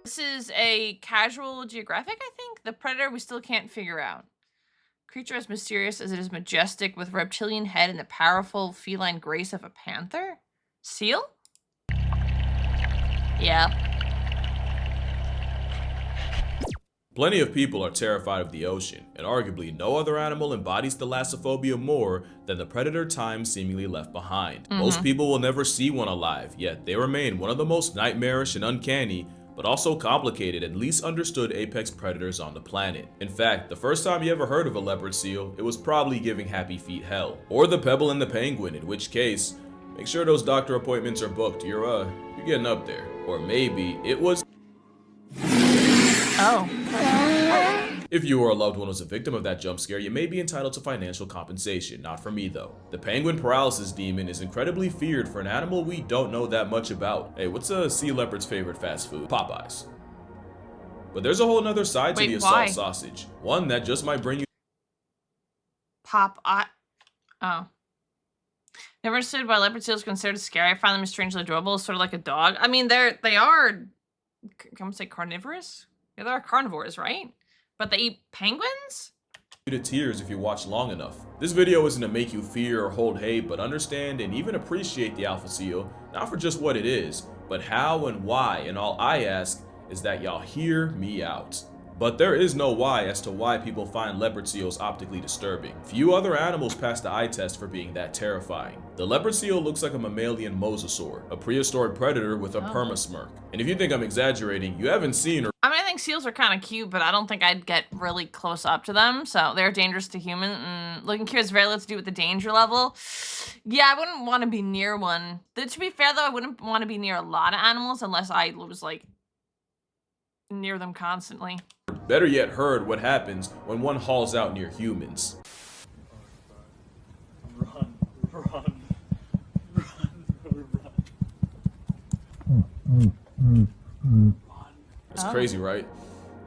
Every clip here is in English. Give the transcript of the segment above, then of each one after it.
This is a Casual Geographic, I think. The predator we still can't figure out. Creature as mysterious as it is majestic, with reptilian head and the powerful feline grace of a panther. Seal? Yeah. Plenty of people are terrified of the ocean, and arguably no other animal embodies thalassophobia more than the predator time seemingly left behind. Most people will never see one alive, yet they remain one of the most nightmarish and uncanny, but also complicated and least understood apex predators on the planet. In fact, the first time you ever heard of a leopard seal, it was probably giving Happy Feet hell. Or the pebble and the penguin, in which case, make sure those doctor appointments are booked. You're getting up there. Or maybe it was... Oh. If you or a loved one was a victim of that jump scare, you may be entitled to financial compensation. Not for me though. The penguin paralysis demon is incredibly feared for an animal we don't know that much about. Hey, what's a sea leopard's favorite fast food? Popeyes. But there's a whole nother side to the assault sausage. One that just might bring you... Oh. Never understood why leopard seals are considered scary. I find them strangely adorable, sort of like a dog. I mean, they are, can we say carnivorous? Yeah, they're carnivores, right? But they eat penguins? To tears if you watch long enough. This video isn't to make you fear or hold hate, but understand and even appreciate the alpha seal, not for just what it is, but how and why, and all I ask is that y'all hear me out. But there is no why as to why people find leopard seals optically disturbing. Few other animals pass the eye test for being that terrifying. The leopard seal looks like a mammalian mosasaur, a prehistoric predator with a permasmirk. And if you think I'm exaggerating, you haven't seen or... I mean, I think seals are kind of cute, but I don't think I'd get really close up to them. So they're dangerous to humans. Looking cute has very little to do with the danger level. Yeah, I wouldn't want to be near one. To be fair though, I wouldn't want to be near a lot of animals unless I was like near them constantly. Better yet, heard what happens when one hauls out near humans. Run, run, run. It's crazy, right?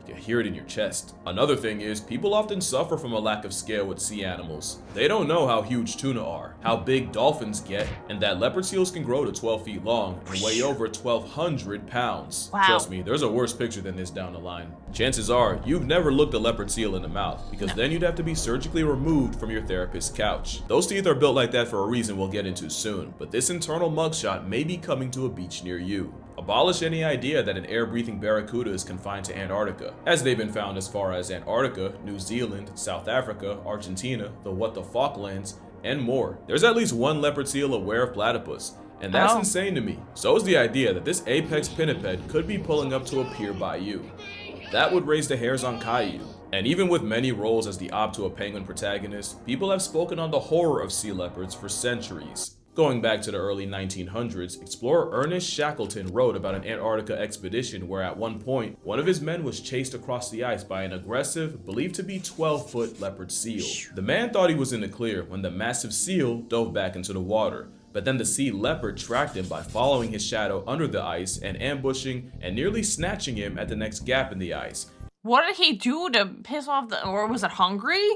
You can hear it in your chest. Another thing is, people often suffer from a lack of scale with sea animals. They don't know how huge tuna are, how big dolphins get, and that leopard seals can grow to 12 feet long and weigh over 1,200 pounds. Wow. Trust me, there's a worse picture than this down the line. Chances are, you've never looked a leopard seal in the mouth, because then you'd have to be surgically removed from your therapist's couch. Those teeth are built like that for a reason we'll get into soon, but this internal mugshot may be coming to a beach near you. Abolish any idea that an air-breathing barracuda is confined to Antarctica, as they've been found as far as Antarctica, New Zealand, South Africa, Argentina, the Falklands, and more. There's at least one leopard seal aware of platypus, and that's insane to me. So is the idea that this apex pinniped could be pulling up to a pier by you. That would raise the hairs on Caillou. And even with many roles as the op to a penguin protagonist, people have spoken on the horror of sea leopards for centuries. Going back to the early 1900s, explorer Ernest Shackleton wrote about an Antarctica expedition where at one point, one of his men was chased across the ice by an aggressive, believed to be 12-foot leopard seal. The man thought he was in the clear when the massive seal dove back into the water, but then the sea leopard tracked him by following his shadow under the ice and ambushing and nearly snatching him at the next gap in the ice. What did he do to piss off the, or was it hungry?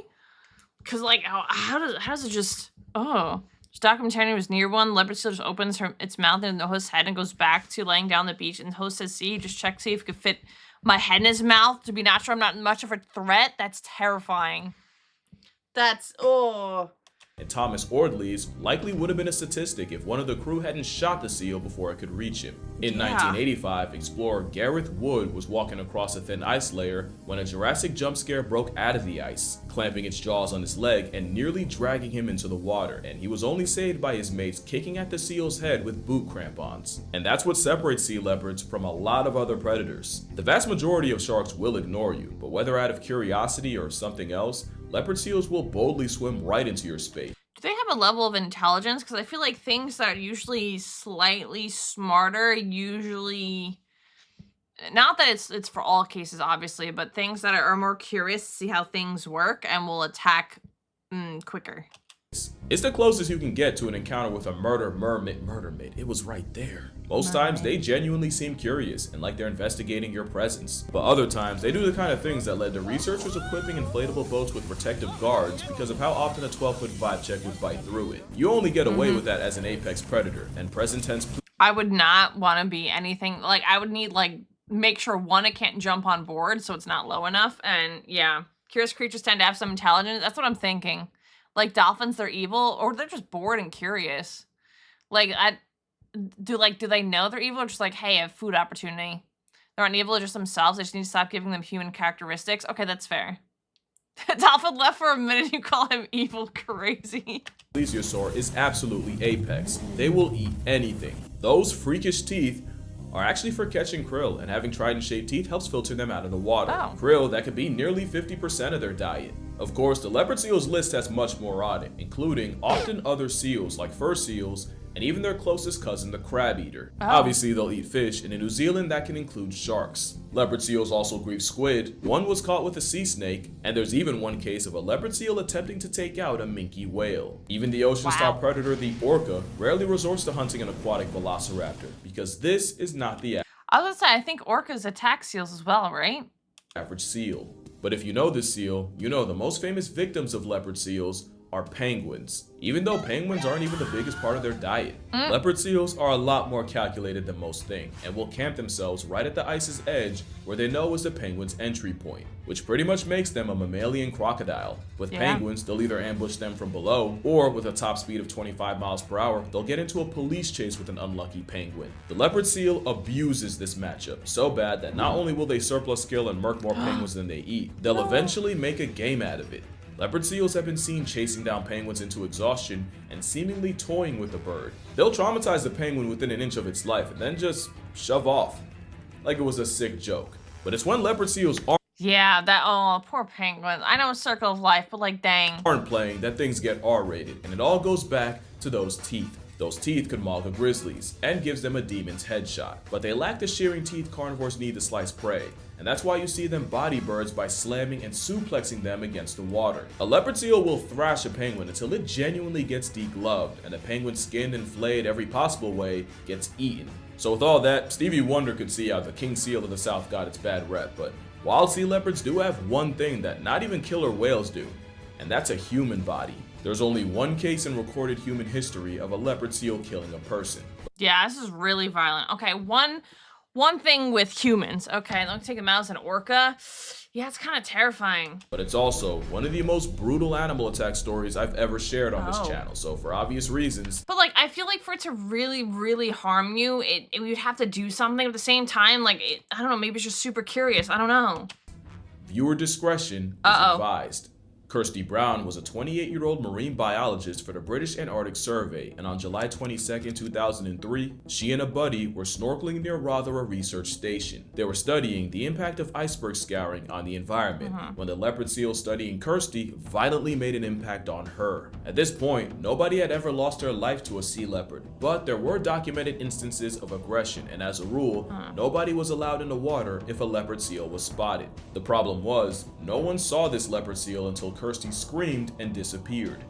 Cause like, how does it just, This documentary was near one. Leopard seal just opens its mouth in the host's head and goes back to laying down on the beach. And the host says, see, just check, see if it could fit my head in his mouth to be not sure I'm not much of a threat. That's terrifying. That's, And Thomas Ordley's likely would have been a statistic if one of the crew hadn't shot the seal before it could reach him. In 1985, explorer Gareth Wood was walking across a thin ice layer when a Jurassic jump scare broke out of the ice, clamping its jaws on his leg and nearly dragging him into the water, and he was only saved by his mates kicking at the seal's head with boot crampons. And that's what separates sea leopards from a lot of other predators. The vast majority of sharks will ignore you, but whether out of curiosity or something else, leopard seals will boldly swim right into your space. Do they have a level of intelligence? Because I feel like things that are usually slightly smarter, usually, not that it's for all cases, obviously, but things that are more curious to see how things work and will attack quicker. It's the closest you can get to an encounter with a murder mermaid. It was right there. Most times they genuinely seem curious and like they're investigating your presence. But other times they do the kind of things that led to researchers equipping inflatable boats with protective guards because of how often a 12-foot vibe check would bite through it. You only get away with that as an apex predator, and present tense. I would not want to be anything, like I would need like make sure, one, it can't jump on board, so it's not low enough. And yeah, curious creatures tend to have some intelligence. That's what I'm thinking. Like dolphins, they're evil, or they're just bored and curious. Like, do they know they're evil, or just like, hey, I have food opportunity? They're not evil just themselves. I just need to stop giving them human characteristics. Okay, that's fair. Dolphin left for a minute, you call him evil crazy. Plesiosaur is absolutely apex. They will eat anything. Those freakish teeth are actually for catching krill, and having trident-shaped teeth helps filter them out of the water. Oh. Krill that could be nearly 50% of their diet. Of course, the leopard seal's list has much more on it, including often other seals like fur seals, and even their closest cousin, the crab eater. Oh. Obviously, they'll eat fish, and in New Zealand, that can include sharks. Leopard seals also grieve squid. One was caught with a sea snake, and there's even one case of a leopard seal attempting to take out a minke whale. Even the ocean's top predator, the orca, rarely resorts to hunting an aquatic velociraptor, because this is not the I was gonna say, I think orcas attack seals as well, right? average seal. But if you know this seal, you know the most famous victims of leopard seals are penguins. Even though penguins aren't even the biggest part of their diet, leopard seals are a lot more calculated than most think, and will camp themselves right at the ice's edge where they know is the penguin's entry point, which pretty much makes them a mammalian crocodile. With penguins, they'll either ambush them from below, or with a top speed of 25 miles per hour, they'll get into a police chase with an unlucky penguin. The leopard seal abuses this matchup so bad that not only will they surplus kill and murk more penguins than they eat, they'll eventually make a game out of it. Leopard seals have been seen chasing down penguins into exhaustion and seemingly toying with the bird. They'll traumatize the penguin within an inch of its life and then just shove off, like it was a sick joke. But it's when leopard seals Yeah, poor penguins. I know it's Circle of Life, but like, dang. aren't playing that things get R-rated, and it all goes back to those teeth. Those teeth could maul the grizzlies, and gives them a demon's headshot. But they lack the shearing teeth carnivores need to slice prey, and that's why you see them body birds by slamming and suplexing them against the water. A leopard seal will thrash a penguin until it genuinely gets degloved, and the penguin skinned and flayed every possible way gets eaten. So with all that, Stevie Wonder could see how the king seal of the south got its bad rep, but wild sea leopards do have one thing that not even killer whales do, and that's a human body. There's only one case in recorded human history of a leopard seal killing a person. Yeah, this is really violent. Okay, one thing with humans. Okay, let me take a mouse and orca. Yeah, it's kind of terrifying. But it's also one of the most brutal animal attack stories I've ever shared on this channel, so for obvious reasons. But like, I feel like for it to really, really harm you, you'd have to do something at the same time. Like, I don't know, maybe it's just super curious. I don't know. Viewer discretion is advised. Kirsty Brown was a 28-year-old marine biologist for the British Antarctic Survey, and on July 22, 2003, she and a buddy were snorkeling near Rothera Research Station. They were studying the impact of iceberg scouring on the environment when the leopard seal studying Kirsty violently made an impact on her. At this point, nobody had ever lost their life to a sea leopard, but there were documented instances of aggression, and as a rule, nobody was allowed in the water if a leopard seal was spotted. The problem was, no one saw this leopard seal until Kirsty screamed and disappeared,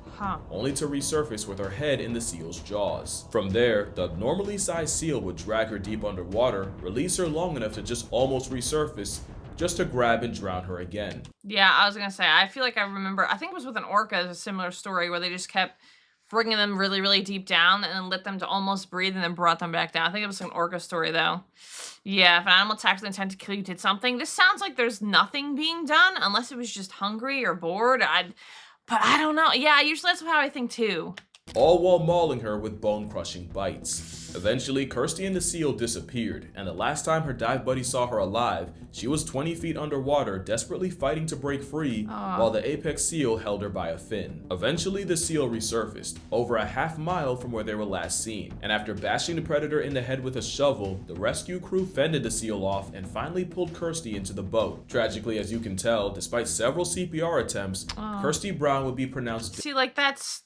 only to resurface with her head in the seal's jaws. From there, the normally sized seal would drag her deep underwater, release her long enough to just almost resurface, just to grab and drown her again. Yeah, I was gonna say, I feel like I remember, I think it was with an orca, a similar story where they just kept bringing them really, really deep down and then let them to almost breathe and then brought them back down. I think it was an orca story though. Yeah, if an animal attacks with intent to kill you did something. This sounds like there's nothing being done unless it was just hungry or bored. But I don't know. Yeah, usually that's how I think too. All while mauling her with bone-crushing bites. Eventually, Kirsty and the seal disappeared, and the last time her dive buddy saw her alive, she was 20 feet underwater, desperately fighting to break free, while the apex seal held her by a fin. Eventually, the seal resurfaced, over a half-mile from where they were last seen, and after bashing the predator in the head with a shovel, the rescue crew fended the seal off and finally pulled Kirsty into the boat. Tragically, as you can tell, despite several CPR attempts, Kirsty Brown would be pronounced See, like, that's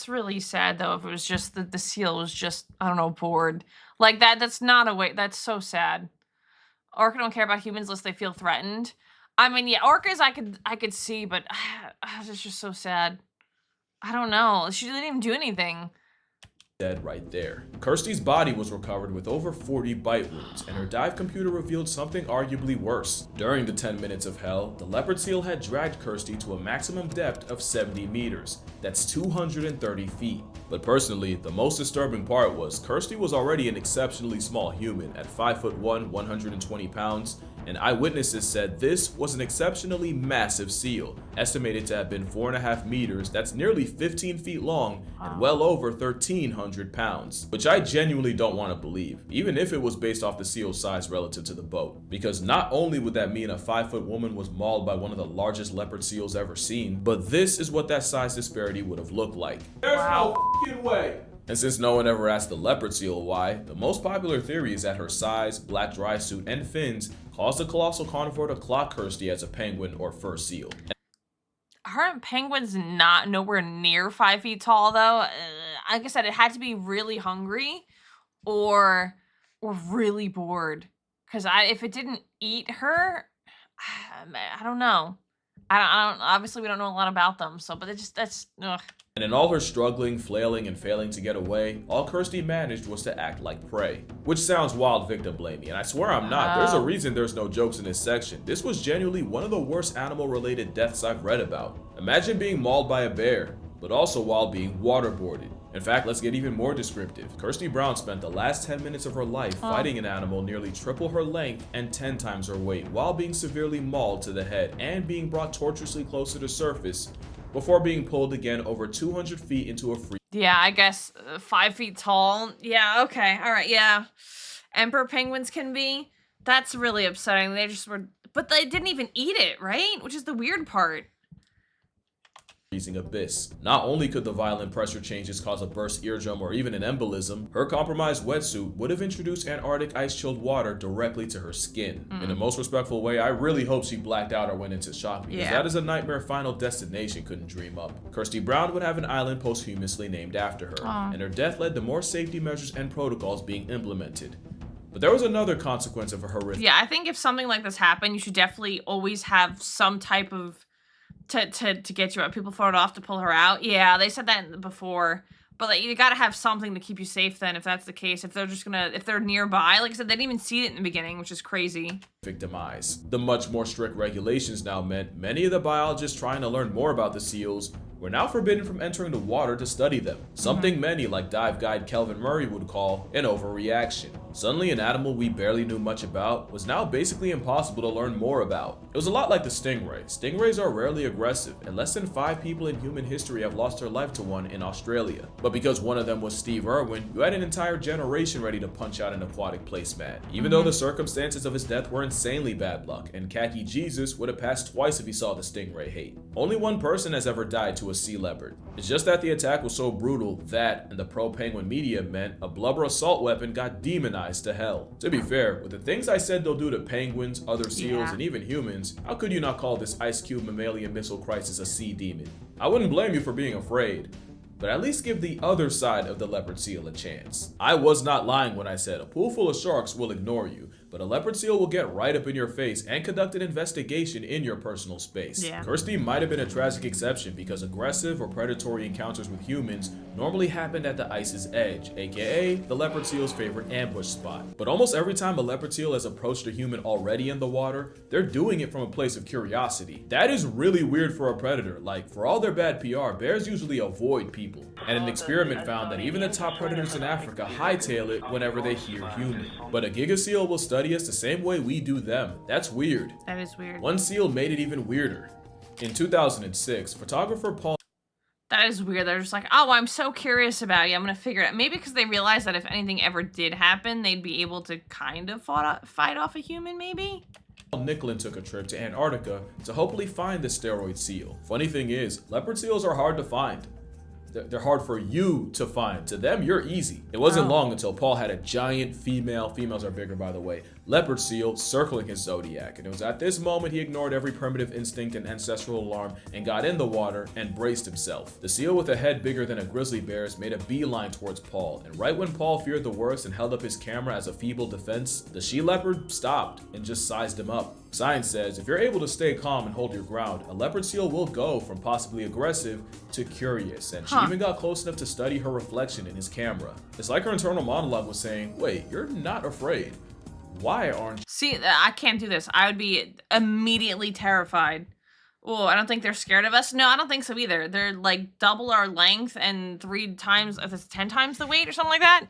really sad though. If it was just that the seal was just, I don't know, bored. Like that's not a way, that's so sad. Orca don't care about humans unless they feel threatened. I mean, yeah, orcas I could see, but it's just so sad. I don't know. She didn't even do anything. dead right there. Kirsty's body was recovered with over 40 bite wounds, and her dive computer revealed something arguably worse. During the 10 minutes of hell, the leopard seal had dragged Kirsty to a maximum depth of 70 meters. That's 230 feet. But personally, the most disturbing part was Kirsty was already an exceptionally small human at 5'1", 120 pounds, and eyewitnesses said this was an exceptionally massive seal, estimated to have been 4.5 meters, that's nearly 15 feet long, and well over 1,300 pounds. Which I genuinely don't want to believe, even if it was based off the seal's size relative to the boat. Because not only would that mean a 5-foot woman was mauled by one of the largest leopard seals ever seen, but this is what that size disparity would have looked like. There's no f***ing way! And since no one ever asked the leopard seal why, the most popular theory is that her size, black dry suit, and fins caused the colossal carnivore to clock Kirsty as a penguin or fur seal. Aren't penguins not nowhere near 5 feet tall though? Like I said, it had to be really hungry or really bored. Because if it didn't eat her, I don't know. I don't. Obviously, we don't know a lot about them. So, but that's. Ugh. And in all her struggling, flailing, and failing to get away, all Kirsty managed was to act like prey. Which sounds wild victim blaming, and I swear I'm not. There's a reason there's no jokes in this section. This was genuinely one of the worst animal-related deaths I've read about. Imagine being mauled by a bear, but also while being waterboarded. In fact, let's get even more descriptive. Kirsty Brown spent the last 10 minutes of her life fighting an animal nearly triple her length and 10 times her weight, while being severely mauled to the head and being brought tortuously close to the surface, before being pulled again over 200 feet into a free. Yeah, I guess 5 feet tall. Yeah, okay. All right, yeah. Emperor penguins can be. That's really upsetting. They just were, but they didn't even eat it, right? Which is the weird part. Freezing abyss. Not only could the violent pressure changes cause a burst eardrum or even an embolism, her compromised wetsuit would have introduced Antarctic ice-chilled water directly to her skin. In the most respectful way, I really hope she blacked out or went into shock, because that is a nightmare Final Destination couldn't dream up. Kirsty Brown would have an island posthumously named after her, and her death led to more safety measures and protocols being implemented. But there was another consequence of a horrific. Yeah, I think if something like this happened, you should definitely always have some type of to get you out. People fought off to pull her out. Yeah, they said that before. But like, you gotta have something to keep you safe then, if that's the case. If they're nearby. Like I said, they didn't even see it in the beginning, which is crazy. Demise. The much more strict regulations now meant many of the biologists trying to learn more about the seals were now forbidden from entering the water to study them. Something many, like dive guide Kelvin Murray, would call an overreaction. Suddenly, an animal we barely knew much about was now basically impossible to learn more about. It was a lot like the stingray. Stingrays are rarely aggressive, and less than 5 people in human history have lost their life to one in Australia. But because one of them was Steve Irwin, you had an entire generation ready to punch out an aquatic placemat. Even though the circumstances of his death were insanely bad luck, and Khaki Jesus would have passed twice if he saw the stingray hate. Only one person has ever died to a sea leopard. It's just that the attack was so brutal that, in the pro-penguin media, meant a blubber assault weapon got demonized to hell. To be fair, with the things I said they'll do to penguins, other seals, and even humans, how could you not call this Ice Cube mammalian missile crisis a sea demon? I wouldn't blame you for being afraid, but at least give the other side of the leopard seal a chance. I was not lying when I said a pool full of sharks will ignore you, but a leopard seal will get right up in your face and conduct an investigation in your personal space. Kirsty might have been a tragic exception because aggressive or predatory encounters with humans normally happened at the ice's edge, aka the leopard seal's favorite ambush spot. But almost every time a leopard seal has approached a human already in the water, they're doing it from a place of curiosity. That is really weird for a predator. Like, for all their bad PR, bears usually avoid people. And an experiment found that even the top predators in Africa hightail it whenever they hear human. But a giga seal will study us the same way we do them. That's weird. That is weird. One seal made it even weirder. In 2006, photographer Paul... That is weird. They're just like, oh, I'm so curious about you. I'm gonna figure it out. Maybe because they realized that if anything ever did happen, they'd be able to kind of fight off a human, maybe? Nicklin took a trip to Antarctica to hopefully find the steroid seal. Funny thing is, leopard seals are hard to find. They're hard for you to find. To them, you're easy. It wasn't long until Paul had a giant females are bigger by the way, leopard seal circling his zodiac. And it was at this moment he ignored every primitive instinct and ancestral alarm and got in the water and braced himself. The seal with a head bigger than a grizzly bear's made a beeline towards Paul. And right when Paul feared the worst and held up his camera as a feeble defense, the she leopard stopped and just sized him up. Science says if you're able to stay calm and hold your ground, a leopard seal will go from possibly aggressive to curious, and she even got close enough to study her reflection in his camera. It's like her internal monologue was saying, wait, you're not afraid. Why aren't you? See, I can't do this. I would be immediately terrified. Oh, I don't think they're scared of us. No, I don't think so either. They're like double our length and 3 times, if it's 10 times the weight or something like that.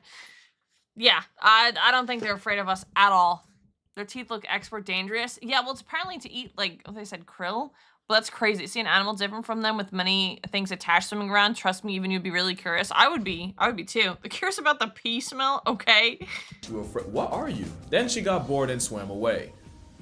Yeah, I don't think they're afraid of us at all. Their teeth look expert dangerous. Yeah, well, it's apparently to eat, like, they said krill. But that's crazy. See an animal different from them with many things attached swimming around. Trust me, even you'd be really curious. I would be too. The curious about the pee smell, okay. What are you? Then she got bored and swam away,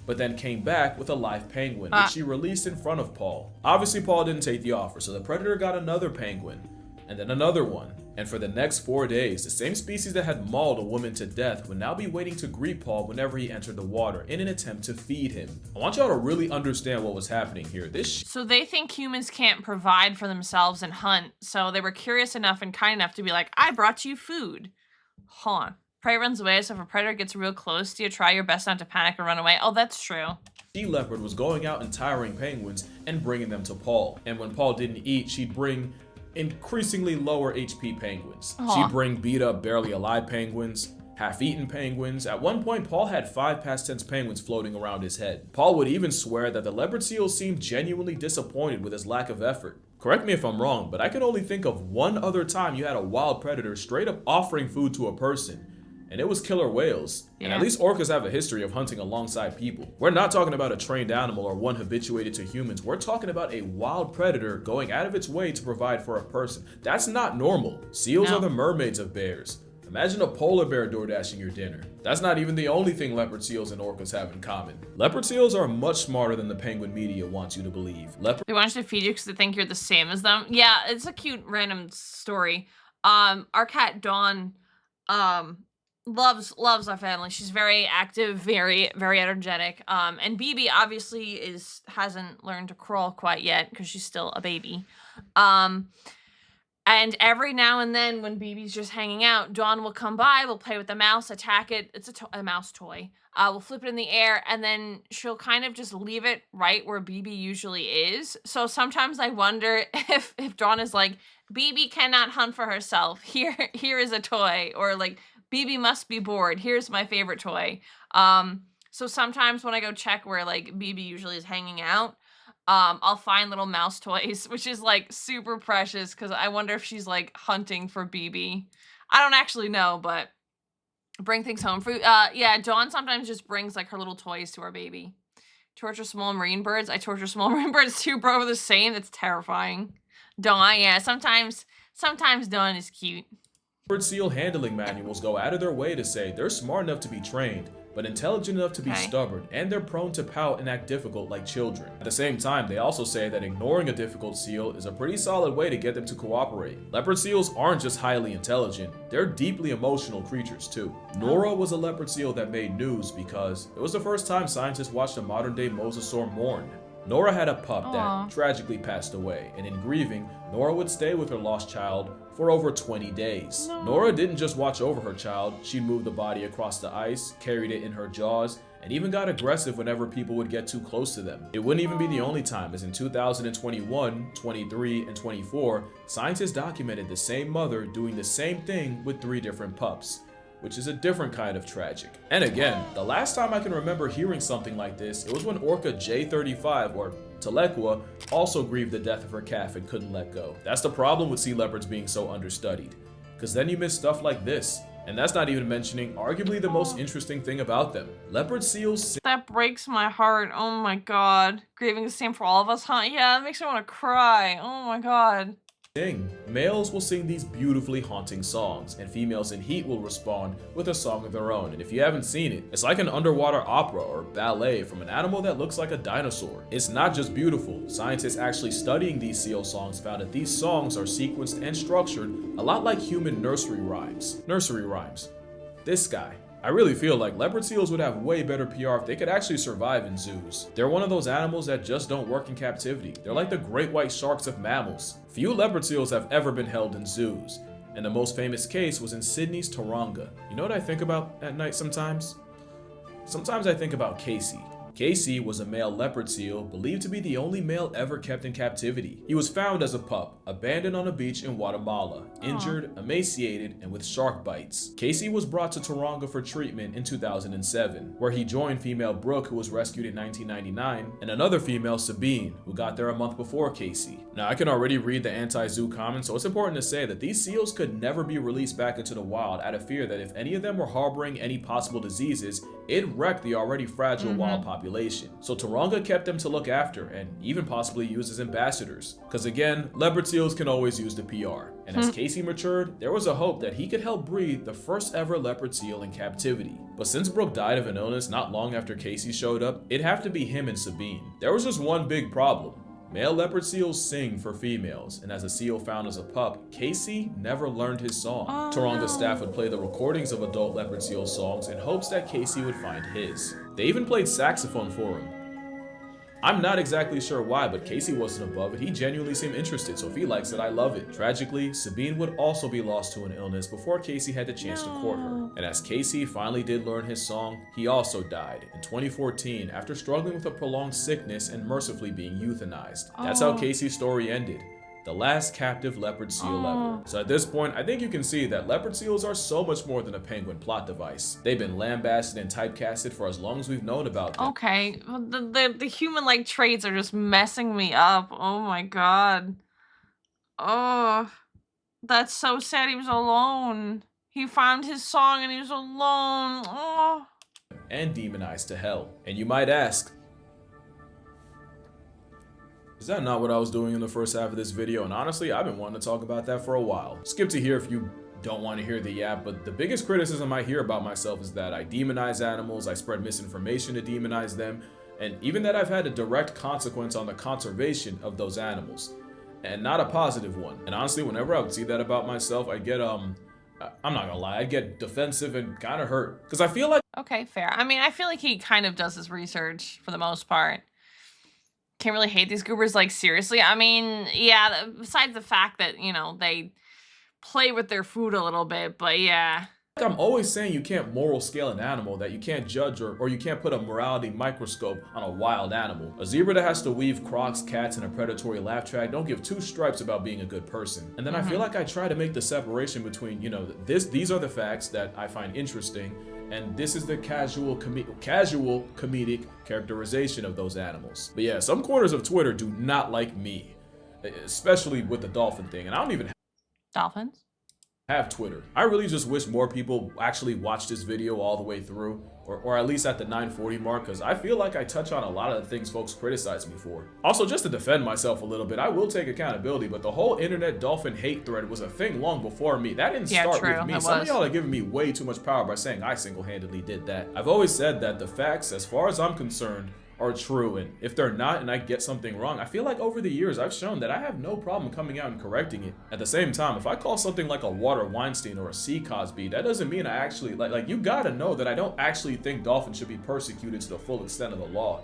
but then came back with a live penguin, which she released in front of Paul. Obviously, Paul didn't take the offer, so the predator got another penguin, and then another one. And for the next 4 days, the same species that had mauled a woman to death would now be waiting to greet Paul whenever he entered the water in an attempt to feed him. I want y'all to really understand what was happening here. So they think humans can't provide for themselves and hunt, so they were curious enough and kind enough to be like, I brought you food. Huh. Prey runs away, so if a predator gets real close to you, try your best not to panic or run away. Oh, that's true. She leopard was going out and tiring penguins and bringing them to Paul. And when Paul didn't eat, she'd bring increasingly lower HP penguins. She'd bring beat up, barely alive penguins, half-eaten penguins. At one point, Paul had 5 past tense penguins floating around his head. Paul would even swear that the leopard seal seemed genuinely disappointed with his lack of effort. Correct me if I'm wrong, but I can only think of one other time you had a wild predator straight up offering food to a person, and it was killer whales. And at least orcas have a history of hunting alongside people. We're not talking about a trained animal or one habituated to humans. We're talking about a wild predator going out of its way to provide for a person. That's not normal. Seals are the mermaids of bears. Imagine a polar bear door dashing your dinner. That's not even the only thing leopard seals and orcas have in common. Leopard seals are much smarter than the penguin media wants you to believe. They want you to feed you because they think you're the same as them. Yeah, it's a cute random story. Our cat Dawn, loves our family. She's very active, very energetic. And BB obviously hasn't learned to crawl quite yet because she's still a baby. And every now and then when BB's just hanging out, Dawn will come by, we'll play with the mouse, attack it. It's a mouse toy. We'll flip it in the air, and then she'll kind of just leave it right where BB usually is. So sometimes I wonder if Dawn is like, BB cannot hunt for herself. Here is a toy. Or like, BB must be bored. Here's my favorite toy. So sometimes when I go check where like BB usually is hanging out, I'll find little mouse toys, which is like super precious because I wonder if she's like hunting for BB. I don't actually know, but bring things home for yeah, Dawn sometimes just brings like her little toys to our baby. Torture small marine birds. I torture small marine birds too, bro. We're the same. That's terrifying. Dawn, yeah, sometimes Dawn is cute. Leopard seal handling manuals go out of their way to say they're smart enough to be trained, but intelligent enough to be stubborn, and they're prone to pout and act difficult like children. At the same time, they also say that ignoring a difficult seal is a pretty solid way to get them to cooperate. Leopard seals aren't just highly intelligent, they're deeply emotional creatures too. Nora was a leopard seal that made news because it was the first time scientists watched a modern-day mosasaur mourn. Nora had a pup that tragically passed away, and in grieving, Nora would stay with her lost child for over 20 days. Nora didn't just watch over her child, she'd move the body across the ice, carried it in her jaws, and even got aggressive whenever people would get too close to them. It wouldn't even be the only time, as in 2021, 23, and 24, scientists documented the same mother doing the same thing with 3 different pups, which is a different kind of tragic. And again, the last time I can remember hearing something like this, it was when Orca J35, or Telequa, also grieved the death of her calf and couldn't let go. That's the problem with sea leopards being so understudied, because then you miss stuff like this. And that's not even mentioning arguably the most interesting thing about them. Leopard seals... That breaks my heart. Oh my god. Grieving the same for all of us, huh? Yeah, that makes me want to cry. Oh my god. Males will sing these beautifully haunting songs, and females in heat will respond with a song of their own. And if you haven't seen it, it's like an underwater opera or ballet from an animal that looks like a dinosaur. It's not just beautiful. Scientists actually studying these seal songs found that these songs are sequenced and structured a lot like human nursery rhymes. This guy. I really feel like leopard seals would have way better PR if they could actually survive in zoos. They're one of those animals that just don't work in captivity. They're like the great white sharks of mammals. Few leopard seals have ever been held in zoos, and the most famous case was in Sydney's Taronga. You know what I think about at night sometimes? Sometimes I think about Casey. Casey was a male leopard seal believed to be the only male ever kept in captivity. He was found as a pup, abandoned on a beach in Guatemala, injured, emaciated, and with shark bites. Casey was brought to Taronga for treatment in 2007, where he joined female Brooke, who was rescued in 1999, and another female, Sabine, who got there a month before Casey. Now, I can already read the anti-zoo comments, so it's important to say that these seals could never be released back into the wild out of fear that if any of them were harboring any possible diseases, it'd wreck the already fragile wild population. So Taronga kept them to look after and even possibly use as ambassadors. Because again, leopard seals can always use the PR. And as Casey matured, there was a hope that he could help breed the first ever leopard seal in captivity. But since Brooke died of an illness not long after Casey showed up, it'd have to be him and Sabine. There was just one big problem. Male leopard seals sing for females, and as a seal found as a pup, Casey never learned his song. Taronga staff would play the recordings of adult leopard seal songs in hopes that Casey would find his. They even played saxophone for him. I'm not exactly sure why, but Casey wasn't above it. He genuinely seemed interested, so if he likes it, I love it. Tragically, Sabine would also be lost to an illness before Casey had the chance to court her. And as Casey finally did learn his song, he also died in 2014 after struggling with a prolonged sickness and mercifully being euthanized. That's how Casey's story ended. The last captive leopard seal ever. So at this point, I think you can see that leopard seals are so much more than a penguin plot device. They've been lambasted and typecasted for as long as we've known about them. Okay, the human-like traits are just messing me up. Oh my god. Oh, that's so sad. He was alone. He found his song and he was alone. Oh. And demonized to hell. And you might ask, is that not what I was doing in the first half of this video? And honestly, I've been wanting to talk about that for a while. Skip to here if you don't want to hear the yap, but the biggest criticism I hear about myself is that I demonize animals, I spread misinformation to demonize them, and even that I've had a direct consequence on the conservation of those animals, and not a positive one. And honestly, whenever I would see that about myself, I get, I'm not gonna lie, I'd get defensive and kind of hurt, because I feel like... Okay, fair. I mean, I feel like he kind of does his research for the most part. Can't really hate these goobers, like, seriously. I mean, yeah, besides the fact that, you know, they play with their food a little bit, but yeah. I'm always saying you can't moral scale an animal, that you can't judge or you can't put a morality microscope on a wild animal. A zebra that has to weave crocs, cats, and a predatory laugh track don't give two stripes about being a good person. And then I feel like I try to make the separation between, you know, these are the facts that I find interesting, and this is the casual comedic characterization of those animals. But yeah, some corners of Twitter do not like me, especially with the dolphin thing, and I don't even have Twitter. I really just wish more people actually watch this video all the way through, or at least at the 940 mark, because I feel like I touch on a lot of the things folks criticize me for. Also, just to defend myself a little bit, I will take accountability, but the whole internet dolphin hate thread was a thing long before me. That didn't start with me. Some of y'all are giving me way too much power by saying I single-handedly did that. I've always said that the facts, as far as I'm concerned, are true, and if they're not and I get something wrong, I feel like over the years I've shown that I have no problem coming out and correcting it. At the same time, if I call something like a Water Weinstein or a C Cosby, that doesn't mean I actually, like you gotta know that I don't actually think dolphins should be persecuted to the full extent of the law.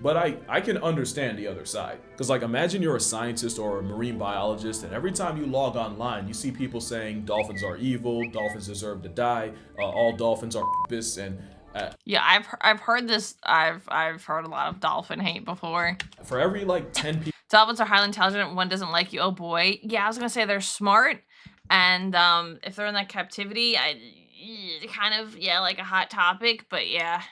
But I can understand the other side. Because like, imagine you're a scientist or a marine biologist, and every time you log online, you see people saying dolphins are evil, dolphins deserve to die, all dolphins are and yeah, I've heard this. I've heard a lot of dolphin hate before. For every like 10 people, dolphins are highly intelligent. One doesn't like you. Oh boy. Yeah, I was gonna say they're smart, and if they're in that captivity, kind of, yeah, like a hot topic. But yeah,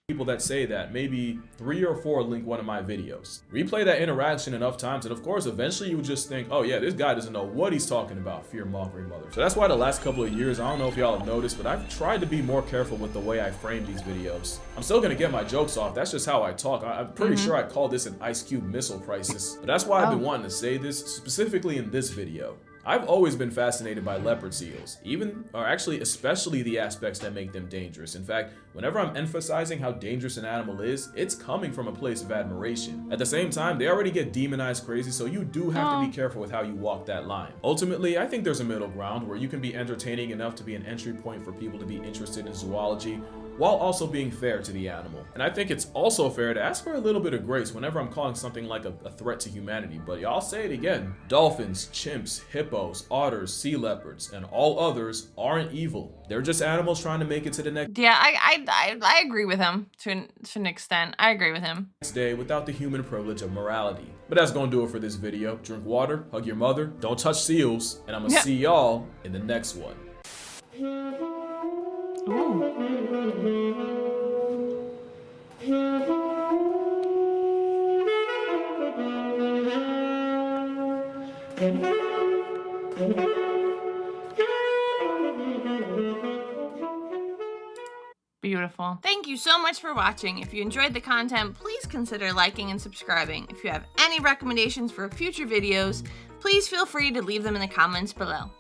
people that say that, maybe 3 or 4 link one of my videos. Replay that interaction enough times, and of course, eventually you would just think, oh yeah, this guy doesn't know what he's talking about, fear-mongering mother. So that's why the last couple of years, I don't know if y'all have noticed, but I've tried to be more careful with the way I frame these videos. I'm still gonna get my jokes off, that's just how I talk. I'm pretty sure I call this an Ice Cube missile crisis, but that's why I've been wanting to say this, specifically in this video. I've always been fascinated by leopard seals, especially the aspects that make them dangerous. In fact, whenever I'm emphasizing how dangerous an animal is, it's coming from a place of admiration. At the same time, they already get demonized crazy, so you do have to be careful with how you walk that line. Ultimately, I think there's a middle ground where you can be entertaining enough to be an entry point for people to be interested in zoology, while also being fair to the animal. And I think it's also fair to ask for a little bit of grace whenever I'm calling something like a threat to humanity. But y'all say it again. Dolphins, chimps, hippos, otters, sea leopards, and all others aren't evil. They're just animals trying to make it to the next Yeah, I agree with him to an extent. I agree with him. day without the human privilege of morality. But that's gonna do it for this video. Drink water, hug your mother, don't touch seals, and I'm gonna see y'all in the next one. Beautiful. Thank you so much for watching. If you enjoyed the content, please consider liking and subscribing. If you have any recommendations for future videos, please feel free to leave them in the comments below.